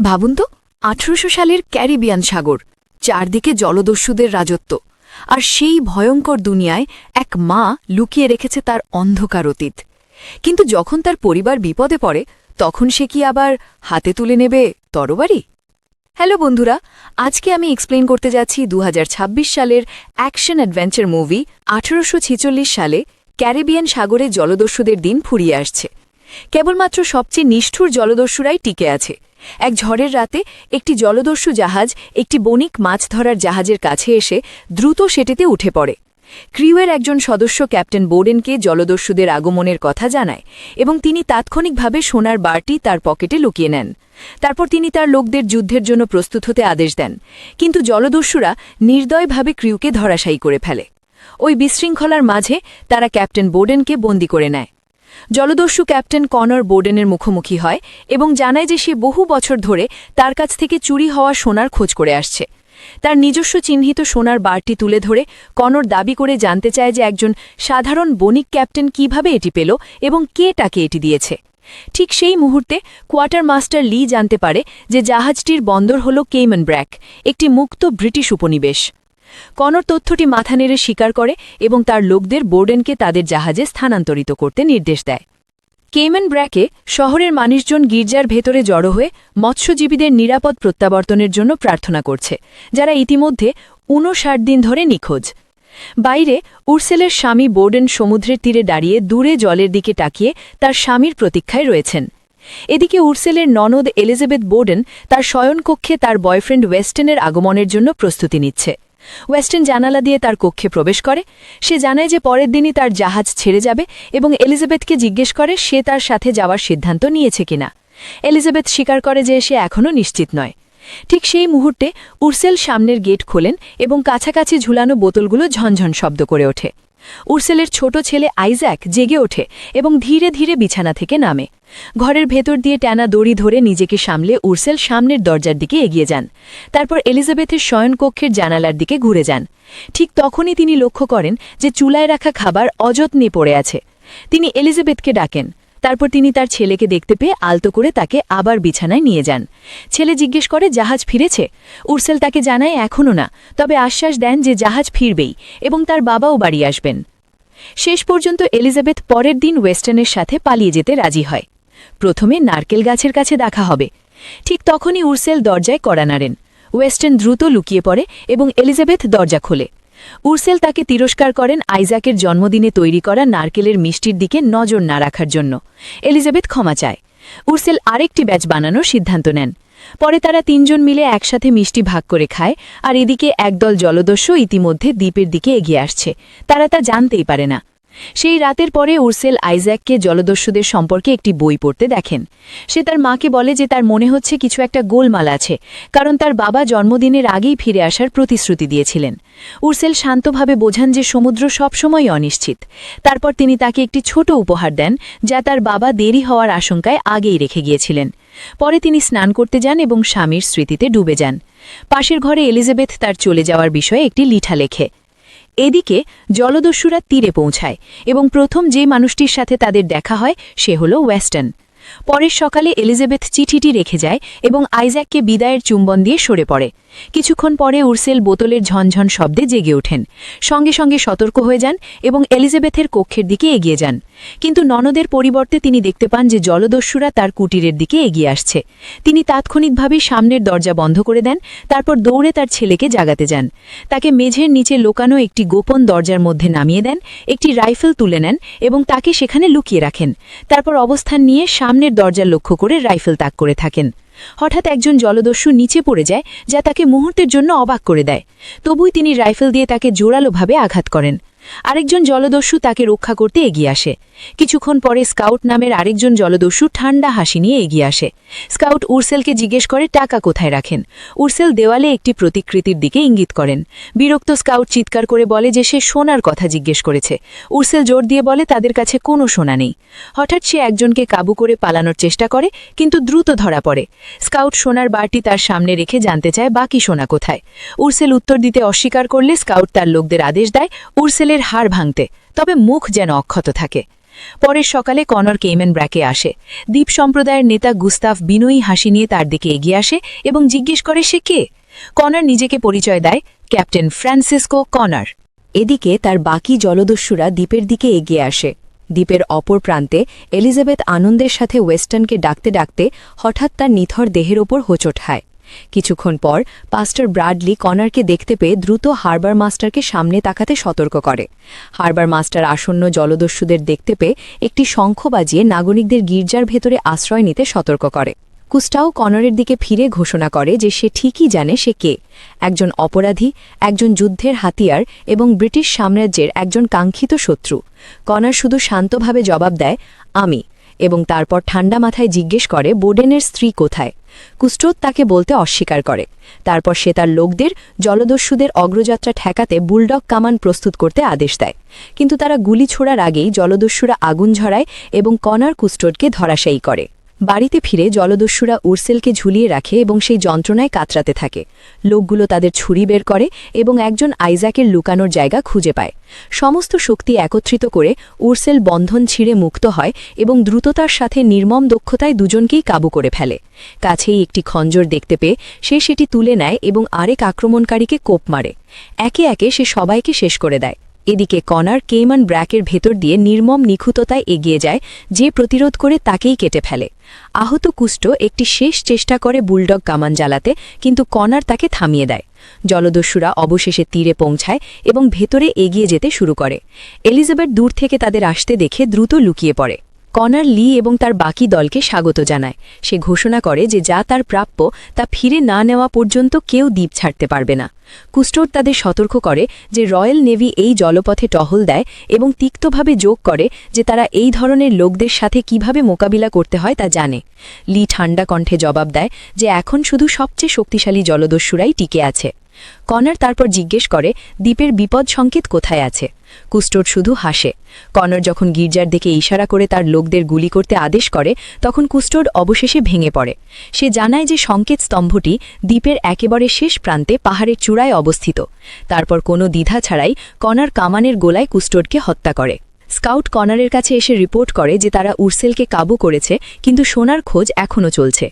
ভাবুন তো ১৮০০ সালের ক্যারিবিয়ান সাগর, চারদিকে জলদস্যুদের রাজত্ব, আর সেই ভয়ঙ্কর দুনিয়ায় এক মা লুকিয়ে রেখেছে তার অন্ধকার অতীত। কিন্তু যখন তার পরিবার বিপদে পড়ে, তখন সে কি আবার হাতে তুলে নেবে তরবারি? হ্যালো বন্ধুরা, আজকে আমি এক্সপ্লেন করতে যাচ্ছি ২০২৬ সালের অ্যাকশন অ্যাডভেঞ্চার মুভি ১৮৪৬ সালে ক্যারিবিয়ান সাগরে জলদস্যুদের দিন ফুরিয়ে আসছে। কেবলমাত্র সবচেয়ে নিষ্ঠুর জলদস্যুরাই টিকে আছে। এক ঝড়ের রাতে একটি জলদস্যু জাহাজ একটি বণিক মাছ ধরার জাহাজের কাছে এসে দ্রুত সেটিতে উঠে পড়ে। ক্রিউয়ের একজন সদস্য ক্যাপ্টেন বোডেনকে জলদস্যুদের আগমনের কথা জানায় এবং তিনি তাৎক্ষণিকভাবে সোনার বারটি তার পকেটে লুকিয়ে নেন। তারপর তিনি তার লোকদের যুদ্ধের জন্য প্রস্তুত হতে আদেশ দেন, কিন্তু জলদস্যুরা নির্দয়ভাবে ক্রিউকে ধরাশায়ী করে ফেলে। ওই বিশৃঙ্খলার মাঝে তারা ক্যাপ্টেন বোডেনকে বন্দী করে নেয়। জলদস্যু ক্যাপ্টেন কনর বোডেনের মুখোমুখি হয় এবং জানায় যে সে বহু বছর ধরে তার কাছ থেকে চুরি হওয়া সোনার খোঁজ করে আসছে। তার নিজস্ব চিহ্নিত সোনার বারটি তুলে ধরে কনর দাবি করে জানতে চায় যে একজন সাধারণ বণিক ক্যাপ্টেন কিভাবে এটি পেল এবং কে তাকে এটি দিয়েছে। ঠিক সেই মুহূর্তে কোয়ার্টার মাস্টার লি জানতে পারে যে জাহাজটির বন্দর হল কেইম্যান ব্র্যাক, একটি মুক্ত ব্রিটিশ উপনিবেশ। কনর তথ্যটি মাথা নেড়ে স্বীকার করে এবং তার লোকদের বোর্ডেনকে তাদের জাহাজে স্থানান্তরিত করতে নির্দেশ দেয়। কেইম্যান ব্র্যাকে শহরের মানুষজন গির্জার ভেতরে জড়ো হয়ে মৎস্যজীবীদের নিরাপদ প্রত্যাবর্তনের জন্য প্রার্থনা করছে, যারা ইতিমধ্যে ৫৯ দিন ধরে নিখোঁজ। বাইরে উর্সেলের স্বামী বোর্ডেন সমুদ্রের তীরে দাঁড়িয়ে দূরে জলের দিকে তাকিয়ে তার স্বামীর প্রতীক্ষায় রয়েছেন। এদিকে উর্সেলের ননদ এলিজাবেথ বোর্ডেন তার শয়নকক্ষে তার বয়ফ্রেন্ড ওয়েস্টনের আগমনের জন্য প্রস্তুতি নিচ্ছে। ওয়েস্টার্ন জানালা দিয়ে তার কক্ষে প্রবেশ করে। সে জানায় যে পরের দিনই তার জাহাজ ছেড়ে যাবে এবং এলিজাবেথকে জিজ্ঞেস করে সে তার সাথে যাওয়ার সিদ্ধান্ত নিয়েছে কিনা। এলিজাবেথ স্বীকার করে যে সে এখনও নিশ্চিত নয়। ঠিক সেই মুহূর্তে উর্সেল সামনের গেট খোলেন এবং কাছাকাছি ঝুলানো বোতলগুলো ঝনঝন শব্দ করে ওঠে। উর্সেলের ছোট ছেলে আইজ্যাক জেগে ওঠে এবং ধীরে ধীরে বিছানা থেকে নামে। ঘরের ভেতর দিয়ে টানা দড়ি ধরে নিজেকে সামলে উর্সেল সামনের দরজার দিকে এগিয়ে যান। তারপর এলিজাবেথের শয়নকক্ষের জানালার দিকে ঘুরে যান। ঠিক তখনই তিনি লক্ষ্য করেন যে চুলায় রাখা খাবার অযত্নে পড়ে আছে। তিনি এলিজাবেথকে ডাকেন। তারপর তিনি তার ছেলেকে দেখতে পেয়ে আলতো করে তাকে আবার বিছানায় নিয়ে যান। ছেলে জিজ্ঞেস করে জাহাজ ফিরেছে। উর্সেল তাকে জানায় এখনও না, তবে আশ্বাস দেন যে জাহাজ ফিরবেই এবং তার বাবাও বাড়ি আসবেন। শেষ পর্যন্ত এলিজাবেথ পরের দিন ওয়েস্টার্নের সাথে পালিয়ে যেতে রাজি হয়। প্রথমে নারকেল গাছের কাছে দেখা হবে। ঠিক তখনই উর্সেল দরজায় কড়া নাড়েন। ওয়েস্টার্ন দ্রুত লুকিয়ে পড়ে এবং এলিজাবেথ দরজা খোলে। উর্সেল তাকে তিরস্কার করেন আইজ্যাকের জন্মদিনে তৈরি করা নারকেলের মিষ্টির দিকে নজর না রাখার জন্য। এলিজাবেথ ক্ষমা চায়। উর্সেল আরেকটি ব্যাচ বানানোর সিদ্ধান্ত নেন। পরে তারা তিনজন মিলে একসাথে মিষ্টি ভাগ করে খায়, আর এদিকে একদল জলদস্যু ইতিমধ্যে দ্বীপের দিকে এগিয়ে আসছে। তারা তা জানতেই পারে না। সেই রাতের পরে উর্সেল আইজ্যাককে জলদস্যুদের সম্পর্কে একটি বই পড়তে দেখেন। সে তার মাকে বলে যে তার মনে হচ্ছে কিছু একটা গোলমাল আছে, কারণ তার বাবা জন্মদিনের আগেই ফিরে আসার প্রতিশ্রুতি দিয়েছিলেন। উর্সেল শান্তভাবে বোঝান যে সমুদ্র সবসময় অনিশ্চিত। তারপর তিনি তাকে একটি ছোট উপহার দেন, যা তার বাবা দেরি হওয়ার আশঙ্কায় আগেই রেখে গিয়েছিলেন। পরে তিনি স্নান করতে যান এবং স্বামীর স্মৃতিতে ডুবে যান। পাশের ঘরে এলিজাবেথ তার চলে যাওয়ার বিষয়ে একটি লিঠা লেখে। এদিকে জলদস্যুরা তীরে পৌঁছায় এবং প্রথম যে মানুষটির সাথে তাদের দেখা হয় সে হল ওয়েস্টার্ন। পরের সকালে এলিজাবেথ চিঠিটি রেখে যায় এবং আইজ্যাককে বিদায়ের চুম্বন দিয়ে সরে পড়ে। কিছুক্ষণ পরে উর্সেল বোতলের ঝনঝন শব্দে জেগে ওঠেন। সঙ্গে সঙ্গে সতর্ক হয়ে যান এবং এলিজাবেথের কক্ষের দিকে এগিয়ে যান। কিন্তু ননদের পরিবর্তে তিনি দেখতে পান যে জলদস্যুরা তার কুটিরের দিকে এগিয়ে আসছে। তিনি তাৎক্ষণিকভাবে সামনের দরজা বন্ধ করে দেন। তারপর দৌড়ে তার ছেলেকে জাগাতে যান। তাকে মেঝের নিচে লোকানো একটি গোপন দরজার মধ্যে নামিয়ে দেন, একটি রাইফেল তুলে নেন এবং তাকে সেখানে লুকিয়ে রাখেন। তারপর অবস্থান নিয়ে সামনের দরজা লক্ষ্য করে রাইফেল তাক করে থাকেন। হঠাৎ একজন জলদস্যু নিচে পড়ে যায়, যা তাকে মুহূর্তের জন্য অবাক করে দেয়। তবুই তিনি রাইফেল দিয়ে তাকে জোরালোভাবে আঘাত করেন। আরেকজন জলদস্যু তাকে রক্ষা করতে এগিয়ে আসে। কিছুক্ষণ পরে স্কাউট নামের আরেকজন জলদস্যু ঠান্ডা হাসি নিয়ে এগিয়ে আসে। স্কাউট উর্সেলকে জিজ্ঞেস করে টাকা কোথায় রাখেন। উর্সেল দেওয়ালে একটি প্রতিকৃতির দিকে ইঙ্গিত করেন। বিরক্ত স্কাউট চিৎকার করে বলে যে সে সোনার কথা জিজ্ঞেস করেছে। উর্সেল জোর দিয়ে বলে তাদের কাছে কোনো সোনা নেই। হঠাৎ সে একজনকে কাবু করে পালানোর চেষ্টা করে, কিন্তু দ্রুত ধরা পড়ে। স্কাউট সোনার বারটি তার সামনে রেখে জানতে চায় বাকি সোনা কোথায়। উর্সেল উত্তর দিতে অস্বীকার করলে স্কাউট তার লোকদের আদেশ দেয় উর্সেলের হাড় ভাঙতে, তবে মুখ যেন অক্ষত থাকে। পরের সকালে কনর কেইম্যান ব্র্যাকে আসে। দ্বীপ সম্প্রদায়ের নেতা গুস্তাফ বিনয়ী হাসি নিয়ে তার দিকে এগিয়ে আসে এবং জিজ্ঞেস করে সে কে। কনর নিজেকে পরিচয় দেয়, ক্যাপ্টেন ফ্রান্সিসকো কনর। এদিকে তার বাকি জলদস্যুরা দ্বীপের দিকে এগিয়ে আসে। দ্বীপের অপর প্রান্তে এলিজাবেথ আনন্দের সাথে ওয়েস্টার্নকে ডাকতে ডাকতে হঠাৎ তার নিথর দেহের ওপর হোঁচট খায়। কিছুক্ষণ পর পাস্টার ব্রাডলি কনারকে দেখতে পেয়ে দ্রুত হারবার মাস্টারকে সামনে তাকাতে সতর্ক করে। হারবার মাস্টার আসন্ন জলদস্যুদের দেখতে পেয়ে একটি শঙ্খ বাজিয়ে নাগরিকদের গির্জার ভেতরে আশ্রয় নিতে সতর্ক করে। কুস্টাও কনরের দিকে ফিরে ঘোষণা করে যে সে ঠিকই জানে সে কে, একজন অপরাধী, একজন যুদ্ধের হাতিয়ার এবং ব্রিটিশ সাম্রাজ্যের একজন কাঙ্ক্ষিত শত্রু। কনর শুধু শান্তভাবে জবাব দেয়, আমি, এবং তারপর ঠান্ডা মাথায় জিজ্ঞেস করে বোডেনের স্ত্রী কোথায়। কুস্টোদ তাকে বলতে অস্বীকার করে। তারপর সে তার লোকদের জলদস্যুদের অগ্রযাত্রা ঠেকাতে বুলডগ কামান প্রস্তুত করতে আদেশ দেয়, কিন্তু তারা গুলি ছোড়ার আগেই জলদস্যুরা আগুন ঝরায় এবং কনর কুস্টোডকে ধরাশায়ী করে। বাড়িতে ফিরে জলদস্যুরা উরসেলকে ঝুলিয়ে রাখে এবং সেই যন্ত্রণায় কাতরাতে থাকে। লোকগুলো তাদের ছুরি বের করে এবং একজন আইজাকের লুকানোর জায়গা খুঁজে পায়। সমস্ত শক্তি একত্রিত করে উরসেল বন্ধন ছিঁড়ে মুক্ত হয় এবং দ্রুততার সাথে নির্মম দক্ষতায় দুজনকেই কাবু করে ফেলে। কাছেই একটি খঞ্জর দেখতে পেয়ে সে সেটি তুলে নেয় এবং আরেক আক্রমণকারীকে কোপ মারে। একে একে সে সবাইকে শেষ করে দেয়। এদিকে কনার কেইমান ব্র্যাকের ভেতর দিয়ে নির্মম নিখুঁততায় এগিয়ে যায়, যে প্রতিরোধ করে তাকেই কেটে ফেলে। আহত কুষ্টো একটি শেষ চেষ্টা করে বুলডগ কামান জ্বালাতে, কিন্তু কনার তাকে থামিয়ে দেয়। জলদস্যুরা অবশেষে তীরে পৌঁছায় এবং ভেতরে এগিয়ে যেতে শুরু করে। এলিজাবেথ দূর থেকে তাদের আসতে দেখে দ্রুত লুকিয়ে পড়ে। কনার লি এবং তার বাকি দলকে স্বাগত জানায়। সে ঘোষণা করে যে যা তার প্রাপ্য তা ফিরে না নেওয়া পর্যন্ত কেউ দ্বীপ ছাড়তে পারবে না। কুস্টোড তাদের সতর্ক করে যে রয়্যাল নেভি এই জলপথে টহল দেয় এবং তিক্তভাবে যোগ করে যে তারা এই ধরনের লোকদের সাথে কিভাবে মোকাবিলা করতে হয় তা জানে। লি ঠান্ডা কণ্ঠে জবাব দেয় যে এখন শুধু সবচেয়ে শক্তিশালী জলদস্যুরাই টিকে আছে। কনর তারপর জিজ্ঞেস করে দ্বীপের বিপদ সংকেত কোথায় আছে। কুস্টোড শুধু হাসে। কনর যখন গির্জার দিকে ইশারা করে তার লোকদের গুলি করতে আদেশ করে, তখন কুস্টোড অবশেষে ভেঙে পড়ে। সে জানায় যে সংকেত স্তম্ভটি দ্বীপের একেবারে শেষ প্রান্তে পাহাড়ের চূড়ায় অবস্থিত। তারপর কোনো দ্বিধা ছাড়াই কনর কামানের গোলায় কুস্টোডকে হত্যা করে। স্কাউট কনারের কাছে এসে রিপোর্ট করে যে তারা উরসেলকে কাবু করেছে, কিন্তু সোনার খোঁজ এখনও চলছে।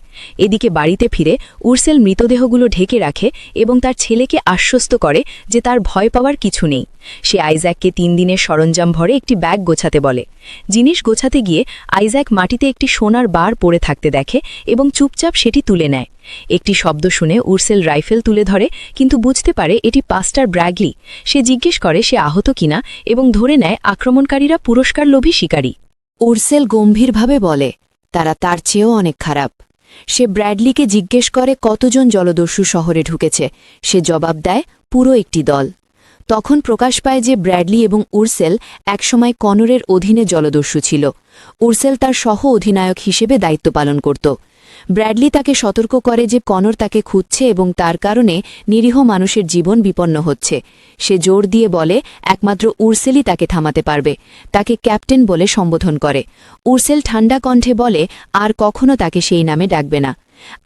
এদিকে বাড়িতে ফিরে উরসেল মৃতদেহগুলো ঢেকে রাখে এবং তার ছেলেকে আশ্বস্ত করে যে তার ভয় পাওয়ার কিছু নেই। সে আইজ্যাককে 3 দিনের সরঞ্জাম ভরে একটি ব্যাগ গোছাতে বলে। জিনিস গোছাতে গিয়ে আইজ্যাক মাটিতে একটি সোনার বার পড়ে থাকতে দেখে এবং চুপচাপ সেটি তুলে নেয়। একটি শব্দ শুনে উরসেল রাইফেল তুলে ধরে, কিন্তু বুঝতে পারে এটি পাস্টার ব্র্যাগলি। সে জিজ্ঞেস করে সে আহত কিনা এবং ধরে নেয় আক্রমণকারীরা পুরস্কারলোভী শিকারী। উরসেল গম্ভীরভাবে বলে তারা তার চেয়েও অনেক খারাপ। সে ব্র্যাডলিকে জিজ্ঞেস করে কতজন জলদস্যু শহরে ঢুকেছে। সে জবাব দেয় পুরো একটি দল। তখন প্রকাশ পায় যে ব্র্যাডলি এবং উরসেল একসময় কনরের অধীনে জলদস্যু ছিল। উরসেল তার সহ অধিনায়ক হিসেবে দায়িত্ব পালন করত। ব্র্যাডলি তাকে সতর্ক করে যে কনর তাকে খুঁজছে এবং তার কারণে নিরীহ মানুষের জীবন বিপন্ন হচ্ছে। সে জোর দিয়ে বলে একমাত্র উরসেলই তাকে থামাতে পারবে। তাকে ক্যাপ্টেন বলে সম্বোধন করে। উরসেল ঠান্ডা কণ্ঠে বলে আর কখনো তাকে সেই নামে ডাকবে না।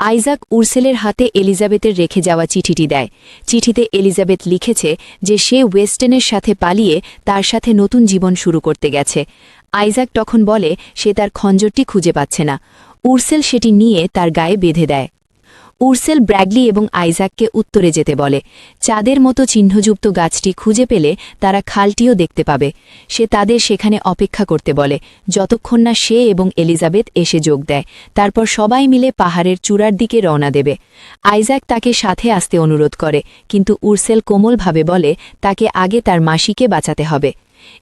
আইজাক উরসেলের হাতে এলিজাবেথের রেখে যাওয়া চিঠিটি দেয়। চিঠিতে এলিজাবেথ লিখেছে যে সে ওয়েস্টার্নের সাথে পালিয়ে তার সাথে নতুন জীবন শুরু করতে গেছে। আইজাক তখন বলে সে তার খঞ্জরটি খুঁজে পাচ্ছে না। উরসেল সেটি নিয়ে তার গায়ে বেঁধে দেয়। উরসেল ব্র্যাগলি এবং আইজাককে উত্তরে যেতে বলে। চাঁদের মতো চিহ্নযুক্ত গাছটি খুঁজে পেলে তারা খালটিও দেখতে পাবে। সে তাদের সেখানে অপেক্ষা করতে বলে যতক্ষণ না সে এবং এলিজাবেথ এসে যোগ দেয়। তারপর সবাই মিলে পাহাড়ের চূড়ার দিকে রওনা দেবে। আইজাক তাকে সাথে আসতে অনুরোধ করে, কিন্তু উরসেল কোমলভাবে বলে তাকে আগে তার মাসিকে বাঁচাতে হবে।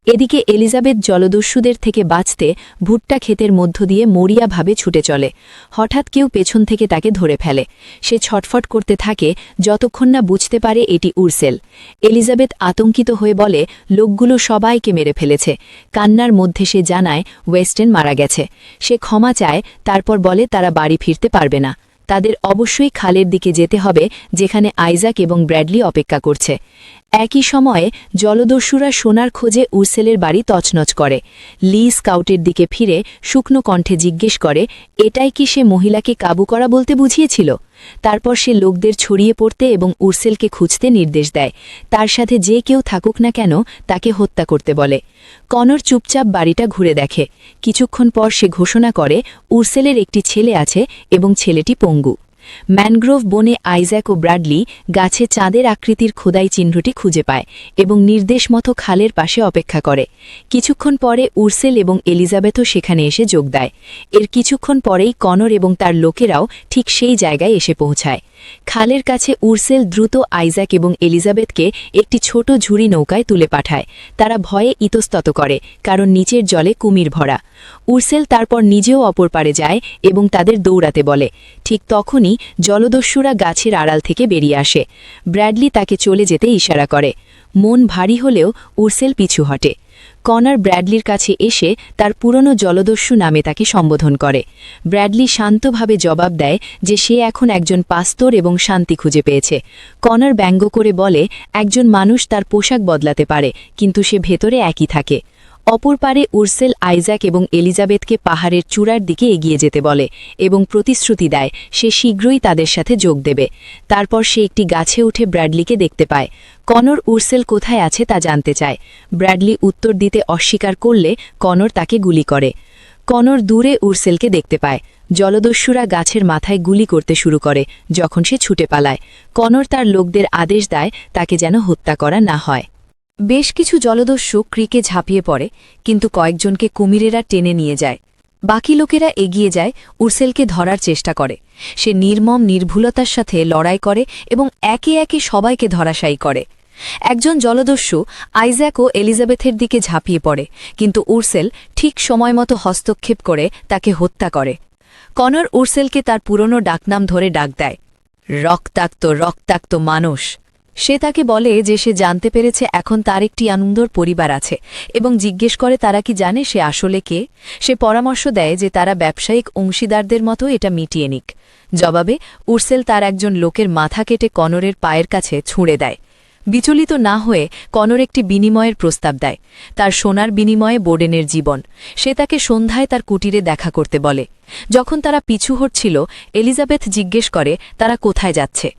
এদিকে এলিজাবেথ জলদস্যুদের থেকে বাঁচতে ভুট্টা ক্ষেতের মধ্য দিয়ে মরিয়াভাবে ছুটে চলে। হঠাৎ কেউ পেছন থেকে তাকে ধরে ফেলে। সে ছটফট করতে থাকে যতক্ষণ না বুঝতে পারে এটি উরসেল। এলিজাবেথ আতঙ্কিত হয়ে বলে লোকগুলো সবাইকে মেরে ফেলেছে। কান্নার মধ্যে সে জানায় ওয়েস্টার্ন মারা গেছে। সে ক্ষমা চায়, তারপর বলে তারা বাড়ি ফিরতে পারবে না। তাদের অবশ্যই খালের দিকে যেতে হবে যেখানে আইজাক এবং ব্র্যাডলি অপেক্ষা করছে। একই সময়ে জলদস্যুরা সোনার খোঁজে উরসেলের বাড়ি তছনছ করে। লি স্কাউটের দিকে ফিরে শুকনো কণ্ঠে জিজ্ঞেস করে, এটাই কি সে মহিলাকে কাবু করা বলতে বুঝিয়েছিল? তারপর সে লোকদের ছড়িয়ে পড়তে এবং উরসেলকে খুঁজতে নির্দেশ দেয়। তার সাথে যে কেউ থাকুক না কেন তাকে হত্যা করতে বলে। কনর চুপচাপ বাড়িটা ঘুরে দেখে। কিছুক্ষণ পর সে ঘোষণা করে উরসেলের একটি ছেলে আছে এবং ছেলেটি পঙ্গু। ম্যানগ্রোভ বনে আইজ্যাক ও ব্র্যাডলি গাছে চাঁদের আকৃতির খোদাই চিহ্নটি খুঁজে পায় এবং নির্দেশ মতো খালের পাশে অপেক্ষা করে। কিছুক্ষণ পরে উরসেল এবং এলিজাবেথও সেখানে এসে যোগ দেয়। এর কিছুক্ষণ পরেই কনর এবং তার লোকেরাও ঠিক সেই জায়গায় এসে পৌঁছায়। খালের কাছে উরসেল দ্রুত আইজ্যাক এবং এলিজাবেথকে একটি ছোট ঝুড়ি নৌকায় তুলে পাঠায়। তারা ভয়ে ইতস্তত করে, কারণ নিচের জলে কুমির ভরা। উরসেল তারপর নিজেও অপর পারে যায় এবং তাদের দৌড়াতে বলে। ঠিক তখনই জলদস্যুরা গাছের আড়াল থেকে বেরিয়ে আসে। ব্র্যাডলি তাকে চলে যেতে ইশারা করে। মন ভারী হলেও উরসেল পিছু হটে। কনর ব্র্যাডলির কাছে এসে তার পুরনো জলদস্যু নামে তাকে সম্বোধন করে। ব্র্যাডলি শান্তভাবে জবাব দেয় যে সে এখন একজন পাস্তর এবং শান্তি খুঁজে পেয়েছে। কনর ব্যঙ্গ করে বলে, একজন মানুষ তার পোশাক বদলাতে পারে, কিন্তু সে ভেতরে একই থাকে। অপর পারে উরসেল আইজ্যাক এবং এলিজাবেথকে পাহাড়ের চূড়ার দিকে এগিয়ে যেতে বলে এবং প্রতিশ্রুতি দেয় সে শীঘ্রই তাদের সাথে যোগ দেবে। তারপর সে একটি গাছে উঠে ব্র্যাডলিকে দেখতে পায়। কনর উরসেল কোথায় আছে তা জানতে চায়। ব্র্যাডলি উত্তর দিতে অস্বীকার করলে কনর তাকে গুলি করে। কনর দূরে উরসেলকে দেখতে পায়। জলদস্যুরা গাছের মাথায় গুলি করতে শুরু করে যখন সে ছুটে পালায়। কনর তার লোকদের আদেশ দেয় তাকে যেন হত্যা করা না হয়। বেশ কিছু জলদস্যু ক্রিকে ঝাঁপিয়ে পড়ে, কিন্তু কয়েকজনকে কুমিরেরা টেনে নিয়ে যায়। বাকি লোকেরা এগিয়ে যায়, উরসেলকে ধরার চেষ্টা করে। সে নির্মম নির্ভুলতার সাথে লড়াই করে এবং একে একে সবাইকে ধরাশায়ী করে। একজন জলদস্যু আইজ্যাক ও এলিজাবেথের দিকে ঝাঁপিয়ে পড়ে, কিন্তু উরসেল ঠিক সময়মতো হস্তক্ষেপ করে তাকে হত্যা করে। কনর উরসেলকে তার পুরনো ডাকনাম ধরে ডাক দেয়, রক্তাক্ত রক্তাক্ত মানুষ। সে তাকে বলে যে সে জানতে পেরেছে এখন তার একটি আনন্দর পরিবার আছে এবং জিজ্ঞেস করে তারা কি জানে সে আসলে কে। সে পরামর্শ দেয় যে তারা ব্যবসায়িক অংশীদারদের মতো এটা মিটিয়ে নিক। জবাবে উরসেল তার একজন লোকের মাথা কেটে কনরের পায়ের কাছে ছুঁড়ে দেয়। বিচলিত না হয়ে কনর একটি বিনিময়ের প্রস্তাব দেয়, তার সোনার বিনিময়ে বোডেনের জীবন। সে তাকে সন্ধ্যায় তার কুটিরে দেখা করতে বলে। যখন তারা পিছু হটছিল, এলিজাবেথ জিজ্ঞেস করে তারা কোথায় যাচ্ছে।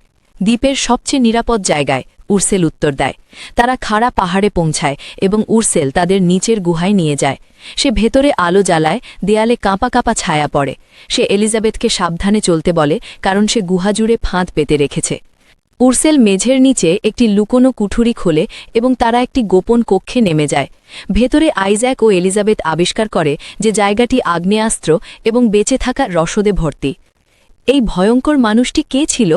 দ্বীপের সবচেয়ে নিরাপদ জায়গায়, উরসেল উত্তর দেয়। তারা খাড়া পাহাড়ে পৌঁছায় এবং উরসেল তাদের নিচের গুহায় নিয়ে যায়। সে ভেতরে আলো জ্বালায়, দেয়ালে কাঁপা কাঁপা ছায়া পড়ে। সে এলিজাবেথকে সাবধানে চলতে বলে, কারণ সে গুহা জুড়ে ফাঁদ পেতে রেখেছে। উরসেল মেঝের নিচে একটি লুকোনো কুঠুরি খোলে এবং তারা একটি গোপন কক্ষে নেমে যায়। ভেতরে আইজ্যাক ও এলিজাবেথ আবিষ্কার করে যে জায়গাটি আগ্নেয়াস্ত্র এবং বেঁচে থাকা রসদে ভর্তি। এই ভয়ঙ্কর মানুষটি কে ছিল?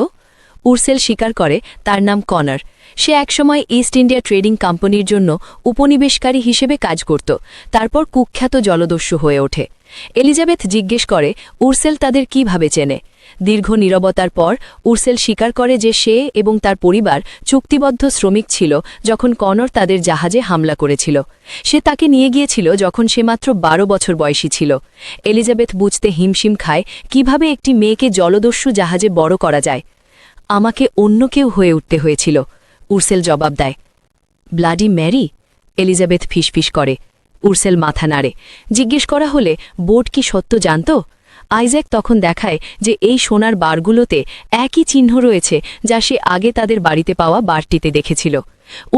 উরসেল স্বীকার করে তার নাম কনর। সে একসময় ইস্ট ইন্ডিয়া ট্রেডিং কোম্পানির জন্য উপনিবেশকারী হিসেবে কাজ করত, তারপর কুখ্যাত জলদস্যু হয়ে ওঠে। এলিজাবেথ জিজ্ঞেস করে উরসেল তাদের কিভাবে চেনে। দীর্ঘ নীরবতার পর উরসেল স্বীকার করে যে সে এবং তার পরিবার চুক্তিবদ্ধ শ্রমিক ছিল যখন কনর তাদের জাহাজে হামলা করেছিল। সে তাকে নিয়ে গিয়েছিল যখন সে মাত্র 12 বছর বয়সী ছিল। এলিজাবেথ বুঝতে হিমশিম খায় কিভাবে একটি মেয়েকে জলদস্যু জাহাজে বড় করা যায়। আমাকে অন্য কেউ হয়ে উঠতে হয়েছিল, উরসেল জবাব দেয়। Bloody Mary? এলিজাবেথ ফিসফিস করে। উরসেল মাথা নাড়ে। জিজ্ঞেস করা হলে বোট কি সত্য জানত? আইজ্যাক তখন দেখায় যে এই সোনার বারগুলোতে একই চিহ্ন রয়েছে যা সে আগে তাদের বাড়িতে পাওয়া বারটিতে দেখেছিল।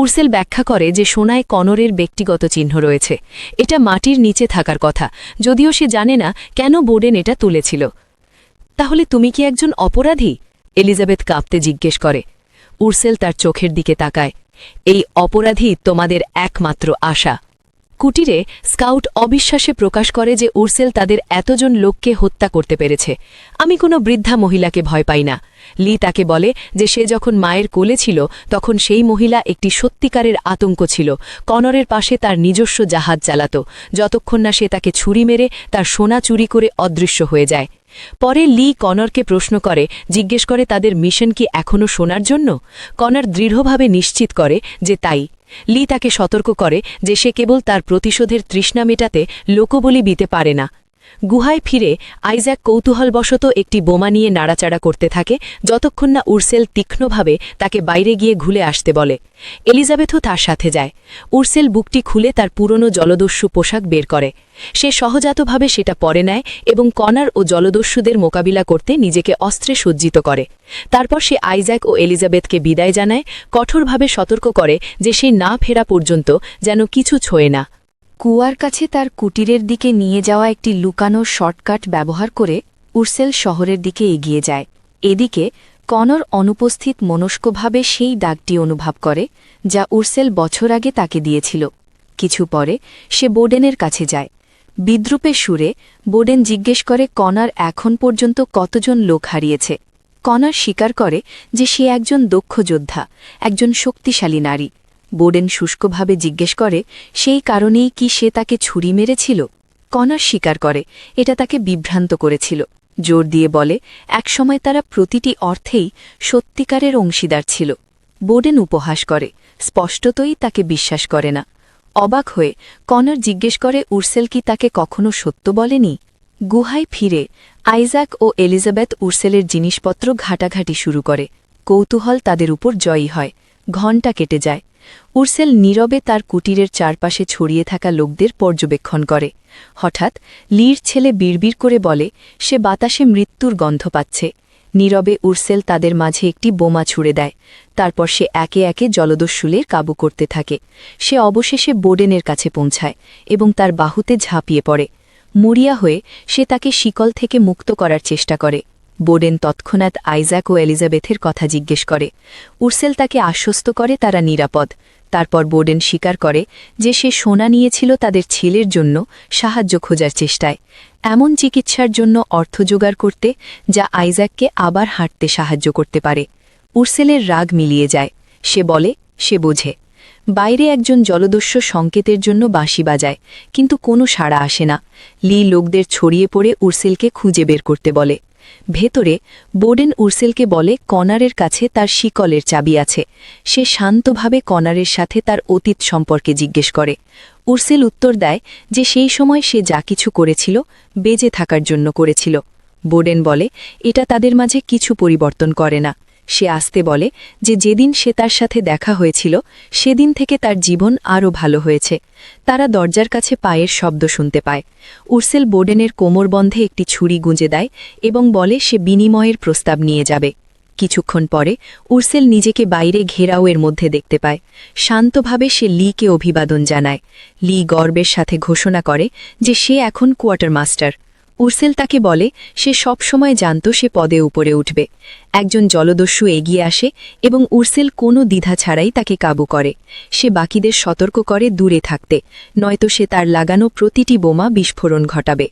উরসেল ব্যাখ্যা করে যে সোনায় কনরের ব্যক্তিগত চিহ্ন রয়েছে। এটা মাটির নিচে থাকার কথা, যদিও সে জানে না কেন বোডেন এটা তুলেছিল। তাহলে তুমি কি একজন অপরাধী? এলিজাবেথ কাঁপতে জিজ্ঞেস করে। উরসেল তার চোখের দিকে তাকায়। এই অপরাধী তোমাদের একমাত্র আশা। কুটিরে স্কাউট অবিশ্বাসে প্রকাশ করে যে উরসেল তাদের এতজন লোককে হত্যা করতে পেরেছে। আমি কোনো বৃদ্ধা মহিলাকে ভয় পাই না। লি তাকে বলে যে সে যখন মায়ের কোলে ছিল তখন সেই মহিলা একটি সত্যিকারের আতঙ্ক ছিল। কনরের পাশে তার নিজস্ব জাহাজ চালাত, যতক্ষণ না সে তাকে ছুরি মেরে তার সোনা চুরি করে অদৃশ্য হয়ে যায়। পরে লি কনরকে প্রশ্ন করে, জিজ্ঞেস করে তাদের মিশন কি এখনও সোনার জন্য। কনর দৃঢ়ভাবে নিশ্চিত করে যে তাই। লি তাকে সতর্ক করে যে সে কেবল তার প্রতিশোধের তৃষ্ণা মেটাতে লোকবলি দিতে পারে না। গুহায় ফিরে আইজ্যাক কৌতূহলবশত একটি বোমা নিয়ে নাড়াচাড়া করতে থাকে যতক্ষণ না উর্সেল তীক্ষ্ণভাবে তাকে বাইরে গিয়ে ঘুরে আসতে বলে। এলিজাবেথও তার সাথে যায়। উর্সেল বুকটি খুলে তার পুরনো জলদস্যু পোশাক বের করে। সে সহজাতভাবে সেটা পরে নেয় এবং কনার ও জলদস্যুদের মোকাবিলা করতে নিজেকে অস্ত্রে সজ্জিত করে। তারপর সে আইজ্যাক ও এলিজাবেথকে বিদায় জানায়, কঠোরভাবে সতর্ক করে যে সে না ফেরা পর্যন্ত যেন কিছু ছোঁয় না। কুয়ার কাছে তার কুটিরের দিকে নিয়ে যাওয়া একটি লুকানো শর্টকাট ব্যবহার করে উর্সেল শহরের দিকে এগিয়ে যায়। এদিকে কনর অনুপস্থিত মনস্কভাবে সেই দাগটি অনুভব করে যা উর্সেল বছর আগে তাকে দিয়েছিল। কিছু পরে সে বোডেনের কাছে যায়। বিদ্রূপে সুরে বোডেন জিজ্ঞেস করে কনার এখন পর্যন্ত কতজন লোক হারিয়েছে। কনার স্বীকার করে যে সে একজন দক্ষ যোদ্ধা, একজন শক্তিশালী নারী। বোডেন শুষ্কভাবে জিজ্ঞেস করে সেই কারণেই কি সে তাকে ছুরি মেরেছিল। কনার স্বীকার করে এটা তাকে বিভ্রান্ত করেছিল, জোর দিয়ে বলে একসময় তারা প্রতিটি অর্থেই সত্যিকারের অংশীদার ছিল। বোডেন উপহাস করে, স্পষ্টতই তাকে বিশ্বাস করে না। অবাক হয়ে কনর জিজ্ঞেস করে উর্সেল কি তাকে কখনো সত্য বলেনি। গুহায় ফিরে আইজ্যাক ও এলিজাবেথ উর্সেলের জিনিসপত্র ঘাটাঘাটি শুরু করে। কৌতূহল তাদের উপর জয়ী হয়। ঘণ্টা কেটে যায়। উর্সেল নীরবে তার কুটিরের চারপাশে ছড়িয়ে থাকা লোকদের পর্যবেক্ষণ করে। হঠাৎ লির ছেলে বিড়বিড় করে বলে সে বাতাসে মৃত্যুর গন্ধ পাচ্ছে। নীরবে উর্সেল তাদের মাঝে একটি বোমা ছুড়ে দেয়। তারপর সে একে একে জলদস্যুদের কাবু করতে থাকে। সে অবশেষে বোডেনের কাছে পৌঁছায় এবং তার বাহুতে ঝাঁপিয়ে পড়ে। মরিয়া হয়ে সে তাকে শিকল থেকে মুক্ত করার চেষ্টা করে। বোডেন তৎক্ষণাৎ আইজ্যাক ও এলিজাবেথের কথা জিজ্ঞেস করে। উর্সেল তাকে আশ্বস্ত করে তারা নিরাপদ। তারপর বোডেন স্বীকার করে যে সে সোনা নিয়েছিল তাদের ছেলের জন্য সাহায্য খোঁজার চেষ্টায়, এমন চিকিৎসার জন্য অর্থ জোগাড় করতে যা আইজ্যাককে আবার হাঁটতে সাহায্য করতে পারে। উর্সেলের রাগ মিলিয়ে যায়। সে বলে সে বোঝে। বাইরে একজন জলদস্যু সংকেতের জন্য বাঁশি বাজায়, কিন্তু কোনো সাড়া আসে না। লি লোকদের ছড়িয়ে পড়ে উর্সেলকে খুঁজে বের করতে বলে। ভেতরে বোডেন উর্সেলকে বলে কনারের কাছে তার শিকলের চাবি আছে। সে শান্তভাবে কনারের সাথে তার অতীত সম্পর্কে জিজ্ঞেস করে। উর্সেল উত্তর দেয় যে সেই সময় সে যা কিছু করেছিল বেঁচে থাকার জন্য করেছিল। বোডেন বলে এটা তাদের মাঝে কিছু পরিবর্তন করে না। সে আস্তে বলে যে যেদিন সে তার সাথে দেখা হয়েছিল সেদিন থেকে তার জীবন আরও ভালো হয়েছে। তারা দরজার কাছে পায়ের শব্দ শুনতে পায়। উর্সেল বোডেনের কোমরবন্ধে একটি ছুরি গুঁজে দেয় এবং বলে সে বিনিময়ের প্রস্তাব নিয়ে যাবে। কিছুক্ষণ পরে উর্সেল নিজেকে বাইরে ঘেরাওয়ের মধ্যে দেখতে পায়। শান্তভাবে সে লিকে অভিবাদন জানায়। লি গর্বের সাথে ঘোষণা করে যে সে এখন কোয়ার্টার মাস্টার। উর্সেল তাকে বলে সে সব সময় জানত সে পদে উপরে উঠবে। একজন জলদস্যু এগিয়ে আসে এবং উর্সেল কোনো দ্বিধা ছাড়াই তাকে কাবু করে। সে বাকিদের সতর্ক করে দূরে থাকতে, নয়তো সে তার লাগানো প্রতিটি বোমা বিস্ফোরণ ঘটাবে।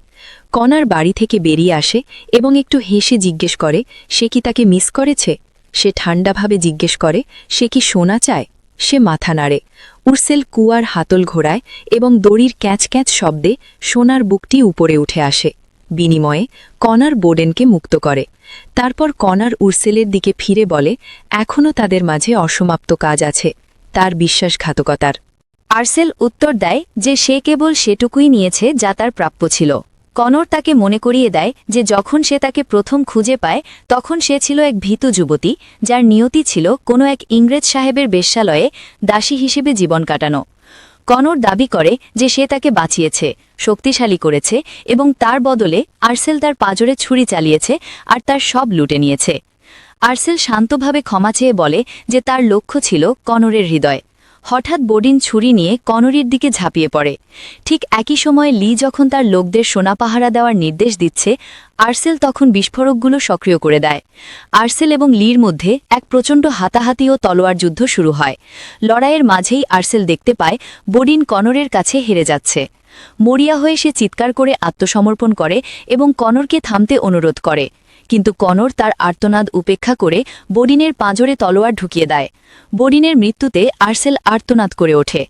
কনার বাড়ি থেকে বেরিয়ে আসে এবং একটু হেসে জিজ্ঞেস করে সে কি তাকে মিস করেছে। সে ঠান্ডাভাবে জিজ্ঞেস করে সে কি সোনা চায়। সে মাথা নাড়ে। উর্সেল কুয়ার হাতল ঘোরায় এবং দড়ির ক্যাঁচ ক্যাঁচ শব্দে সোনার বুকটি উপরে উঠে আসে। বিনিময়ে কনার বোডেনকে মুক্ত করে। তারপর কনার উর্সেলের দিকে ফিরে বলে এখনও তাদের মাঝে অসমাপ্ত কাজ আছে, তার বিশ্বাসঘাতকতার। আর্সেল উত্তর দেয় যে সে কেবল সেটুকুই নিয়েছে যা তার প্রাপ্য ছিল। কনর তাকে মনে করিয়ে দেয় যে যখন সে তাকে প্রথম খুঁজে পায় তখন সে ছিল এক ভীতু যুবতী যার নিয়তি ছিল কোনো এক ইংরেজ সাহেবের বেশ্যালয়ে দাসী হিসেবে জীবন কাটানো। কনর দাবি করে যে সে তাকে বাঁচিয়েছে, শক্তিশালী করেছে এবং তার বদলে আর্সেল তার পাঁজরে ছুরি চালিয়েছে আর তার সব লুটে নিয়েছে। আর্সেল শান্তভাবে ক্ষমা চেয়ে বলে যে তার লক্ষ্য ছিল কনরের হৃদয়। হঠাৎ বোডিন ছুরি নিয়ে কনরের দিকে ঝাঁপিয়ে পড়ে। ঠিক একই সময়ে লি যখন তার লোকদের সোনা পাহারা দেওয়ার নির্দেশ দিচ্ছে, আর্সেল তখন বিস্ফোরকগুলো সক্রিয় করে দেয়। আর্সেল এবং লির মধ্যে এক প্রচণ্ড হাতাহাতি ও তলোয়ার যুদ্ধ শুরু হয়। লড়াইয়ের মাঝেই আর্সেল দেখতে পায় বোডিন কনরের কাছে হেরে যাচ্ছে। মরিয়া হয়ে সে চিৎকার করে আত্মসমর্পণ করে এবং কনরকে থামতে অনুরোধ করে, কিন্তু কনর তার আর্তনাদ উপেক্ষা করে বোডিনের পাঁজরে তলোয়ার ঢুকিয়ে দেয়। বোডিনের মৃত্যুতে আর্সেল আর্তনাদ করে ওঠে।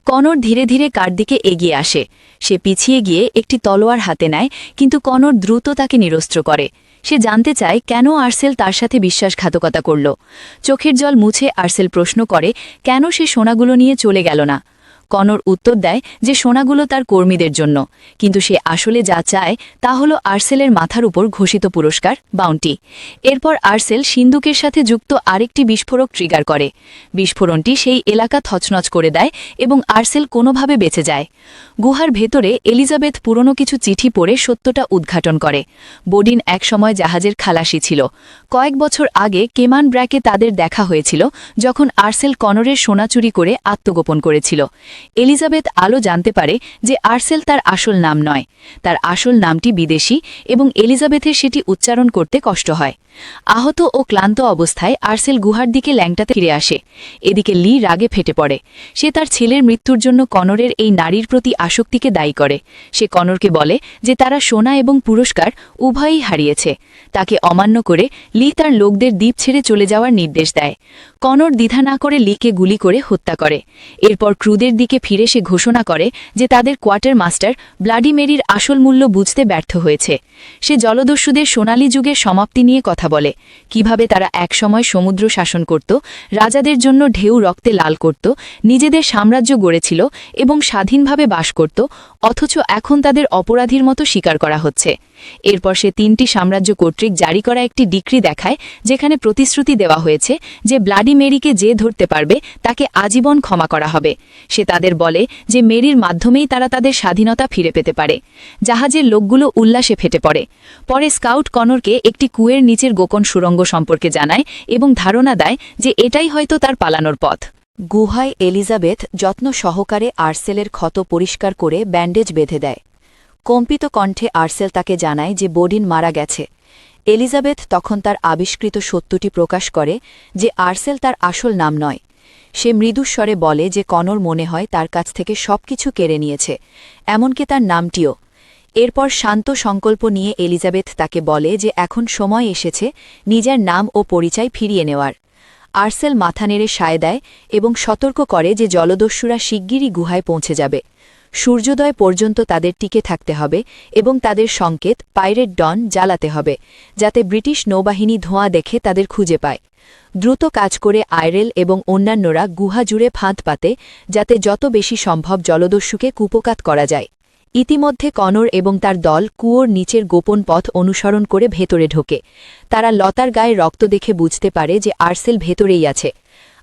কনর ধীরে ধীরে কার দিকে এগিয়ে আসে। সে পিছিয়ে গিয়ে একটি তলোয়ার হাতে নেয়, কিন্তু কনর দ্রুত তাকে নিরস্ত্র করে। সে জানতে চায় কেন আর্সেল তার সাথে বিশ্বাসঘাতকতা করল। চোখের জল মুছে আর্সেল প্রশ্ন করে কেন সে সোনাগুলো নিয়ে চলে গেল না। কনর উত্তর দেয় যে সোনাগুলো তার কর্মীদের জন্য, কিন্তু সে আসলে যা চায় তা হলো আর্সেলের মাথার উপর ঘোষিত পুরস্কার, বাউন্টি। এরপর আর্সেল সিন্দুকের সাথে যুক্ত আরেকটি বিস্ফোরক ট্রিগার করে। বিস্ফোরণটি সেই এলাকা থচনচ করে দেয় এবং আর্সেল কোনোভাবে বেঁচে যায়। গুহার ভেতরে এলিজাবেথ পুরনো কিছু চিঠি পড়ে সত্যটা উদ্ঘাটন করে। বোডিন একসময় জাহাজের খালাসি ছিল। কয়েক বছর আগে কেমান ব্র্যাকে তাদের দেখা হয়েছিল, যখন আর্সেল কনরের সোনা চুরি করে আত্মগোপন করেছিল। এলিজাবেথ আলো জানতে পারে যে আর্সেল তার আসল নাম নয়, তার আসল নামটি বিদেশী, এবং এলিজাবেথের সেটি উচ্চারণ করতে কষ্ট হয়। আহত ও ক্লান্ত অবস্থায় আর্সেল গুহার দিকে ল্যাংটাতে ফিরে আসে। এদিকে লি রাগে ফেটে পড়ে। সে তার ছেলের মৃত্যুর জন্য কনরের এই নারীর প্রতি আসক্তিকে দায়ী করে। সে কনরকে বলে যে তারা সোনা এবং পুরস্কার উভয়ই হারিয়েছে। তাকে অমান্য করে লি তার লোকদের দ্বীপ ছেড়ে চলে যাওয়ার নির্দেশ দেয়। কনর দ্বিধা না করে লিকে গুলি করে হত্যা করে। এরপর ক্রুদের দিকে ফিরে সে ঘোষণা করে যে তাদের কোয়ার্টার মাস্টার ব্লাডি মেরির আসল মূল্য বুঝতে ব্যর্থ হয়েছে। সে জলদস্যুদের সোনালী যুগের সমাপ্তি নিয়ে কথা বলে, কিভাবে তারা একসময় সমুদ্র শাসন করত, রাজাদের জন্য ঢেউ রক্তে লাল করত, নিজেদের সাম্রাজ্য গড়েছিল এবং স্বাধীনভাবে বাস করত, অথচ এখন তাদের অপরাধীর মতো স্বীকার করা হচ্ছে। এরপর সে 3টি সাম্রাজ্য কর্তৃক জারি করা একটি ডিক্রি দেখায়, যেখানে প্রতিশ্রুতি দেওয়া হয়েছে যে ব্লাডি মেরিকে যে ধরতে পারবে তাকে আজীবন ক্ষমা করা হবে। সে তাদের বলে যে মেরির মাধ্যমেই তারা তাদের স্বাধীনতা ফিরে পেতে পারে। জাহাজের লোকগুলো উল্লাসে ফেটে পড়ে। পরে স্কাউট কনরকে একটি কুয়ের নিচের গোপন সুড়ঙ্গ সম্পর্কে জানায় এবং ধারণা দেয় যে এটাই হয়তো তার পালানোর পথ। গুহায় এলিজাবেথ যত্ন সহকারে আর্সেলের ক্ষত পরিষ্কার করে ব্যান্ডেজ বেঁধে দেয়। কম্পিত কণ্ঠে আর্সেল তাকে জানায় যে বোডিন মারা গেছে। এলিজাবেথ তখন তার আবিষ্কৃত সত্যটি প্রকাশ করে যে আর্সেল তার আসল নাম নয়। সে মৃদুস্বরে বলে যে কনর মনে হয় তার কাছ থেকে সবকিছু কেড়ে নিয়েছে, এমনকি তার নামটিও। এরপর শান্ত সংকল্প নিয়ে এলিজাবেথ তাকে বলে যে এখন সময় এসেছে নিজের নাম ও পরিচয় ফিরিয়ে নেওয়ার। আর্সেল মাথা নেড়ে সায় দেয় এবং সতর্ক করে যে জলদস্যুরা শিগগিরই গুহায় পৌঁছে যাবে। সূর্যোদয় পর্যন্ত তাদের টিকে থাকতে হবে এবং তাদের সংকেত পাইরেট ডন জ্বালাতে হবে, যাতে ব্রিটিশ নৌবাহিনী ধোঁয়া দেখে তাদের খুঁজে পায়। দ্রুত কাজ করে আইরেল এবং অন্যান্যরা গুহা জুড়ে ফাঁদ পাতে, যাতে যত বেশি সম্ভব জলদস্যুকে কুপোকাত করা যায়। ইতিমধ্যে কনর এবং তার দল কুয়োর নিচের গোপন পথ অনুসরণ করে ভেতরে ঢোকে। তারা লতার গায়ে রক্ত দেখে বুঝতে পারে যে আর্সেল ভেতরেই আছে।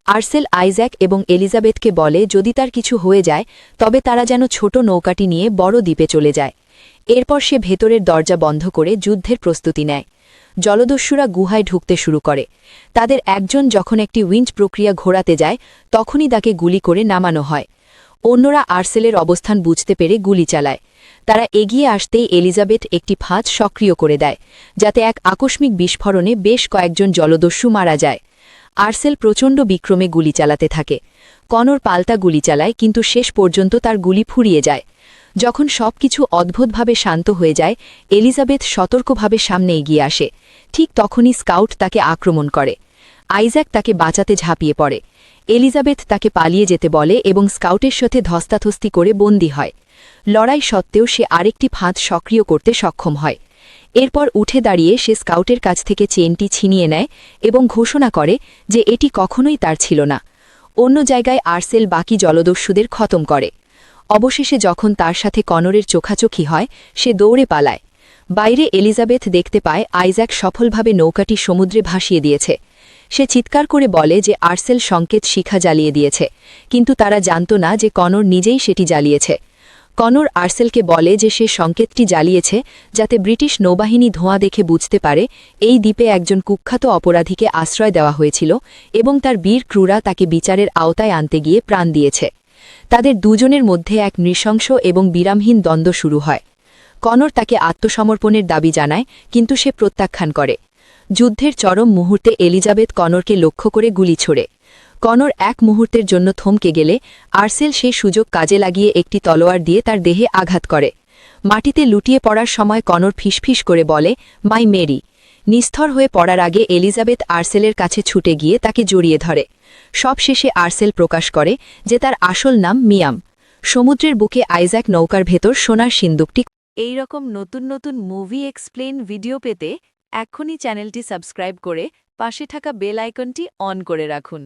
আর্সেল আইজ্যাক এবং এলিজাবেথকে বলে যদি তার কিছু হয়ে যায় তবে তারা যেন ছোট নৌকাটি নিয়ে বড় দ্বীপে চলে যায়। এরপর সে ভেতরের দরজা বন্ধ করে যুদ্ধের প্রস্তুতি নেয়। জলদস্যুরা গুহায় ঢুকতে শুরু করে। তাদের একজন যখন একটি উইঞ্চ প্রক্রিয়া ঘোরাতে যায় তখনই তাকে গুলি করে নামানো হয়। অন্যরা আর্সেলের অবস্থান বুঝতে পেরে গুলি চালায়। তারা এগিয়ে আসতেই এলিজাবেথ একটি ফাঁদ সক্রিয় করে দেয়, যাতে এক আকস্মিক বিস্ফোরণে বেশ কয়েকজন জলদস্যু মারা যায়। আর্সেল প্রচণ্ড বিক্রমে গুলি চালাতে থাকে। কনর পাল্টা গুলি চালায়, কিন্তু শেষ পর্যন্ত তার গুলি ফুরিয়ে যায়। যখন সবকিছু অদ্ভুতভাবে শান্ত হয়ে যায়, এলিজাবেথ সতর্কভাবে সামনে এগিয়ে আসে। ঠিক তখনই স্কাউট তাকে আক্রমণ করে। আইজ্যাক তাকে বাঁচাতে ঝাঁপিয়ে পড়ে। এলিজাবেথ তাকে পালিয়ে যেতে বলে এবং স্কাউটের সাথে ধস্তাধস্তি করে বন্দী হয়। লড়াই সত্ত্বেও সে আরেকটি ফাঁদ সক্রিয় করতে সক্ষম হয়। এরপর উঠে দাঁড়িয়ে সে স্কাউটের কাছ থেকে চেনটি ছিনিয়ে নেয় এবং ঘোষণা করে যে এটি কখনোই তার ছিল না। অন্য জায়গায় আর্সেল বাকি জলদস্যুদের খতম করে। অবশেষে যখন তার সাথে কনরের চোখাচোখি হয়, সে দৌড়ে পালায়। বাইরে এলিজাবেথ দেখতে পায় আইজ্যাক সফলভাবে নৌকাটি সমুদ্রে ভাসিয়ে দিয়েছে। সে চিৎকার করে বলে যে আর্সেল সংকেত শিখা জ্বালিয়ে দিয়েছে, কিন্তু তারা জানত না যে কনর নিজেই সেটি জ্বালিয়েছে। কনর আর্সেলকে বলে যে সে সংকেতটি জ্বালিয়েছে যাতে ব্রিটিশ নৌবাহিনী ধোঁয়া দেখে বুঝতে পারে এই দ্বীপে একজন কুখ্যাত অপরাধীকে আশ্রয় দেওয়া হয়েছিল এবং তার বীর ক্রুরা তাকে বিচারের আওতায় আনতে গিয়ে প্রাণ দিয়েছে। তাদের দুজনের মধ্যে এক নৃশংস এবং বিরামহীন দ্বন্দ্ব শুরু হয়। কনর তাকে আত্মসমর্পণের দাবি জানায়, কিন্তু সে প্রত্যাখ্যান করে। যুদ্ধের চরম মুহূর্তে এলিজাবেথ কনরকে লক্ষ্য করে গুলি ছোড়ে। কনর এক মুহূর্তের জন্য থমকে গেলে আর্সেল সেই সুযোগ কাজে লাগিয়ে একটি তলোয়ার দিয়ে তার দেহে আঘাত করে। মাটিতে লুটিয়ে পড়ার সময় কনর ফিসফিস করে বলে, মাই মেরি। নিস্থর হয়ে পড়ার আগে এলিজাবেথ আর্সেলের কাছে ছুটে গিয়ে তাকে জড়িয়ে ধরে। সবশেষে আর্সেল প্রকাশ করে যে তার আসল নাম মিয়াম। সমুদ্রের বুকে আইজ্যাক নৌকার ভেতর সোনার সিন্দুকটি। এই রকম নতুন নতুন মুভি এক্সপ্লেন ভিডিও পেতে এক্ষুনি চ্যানেলটি সাবস্ক্রাইব করে পাশে থাকা বেল আইকনটি অন করে রাখুন।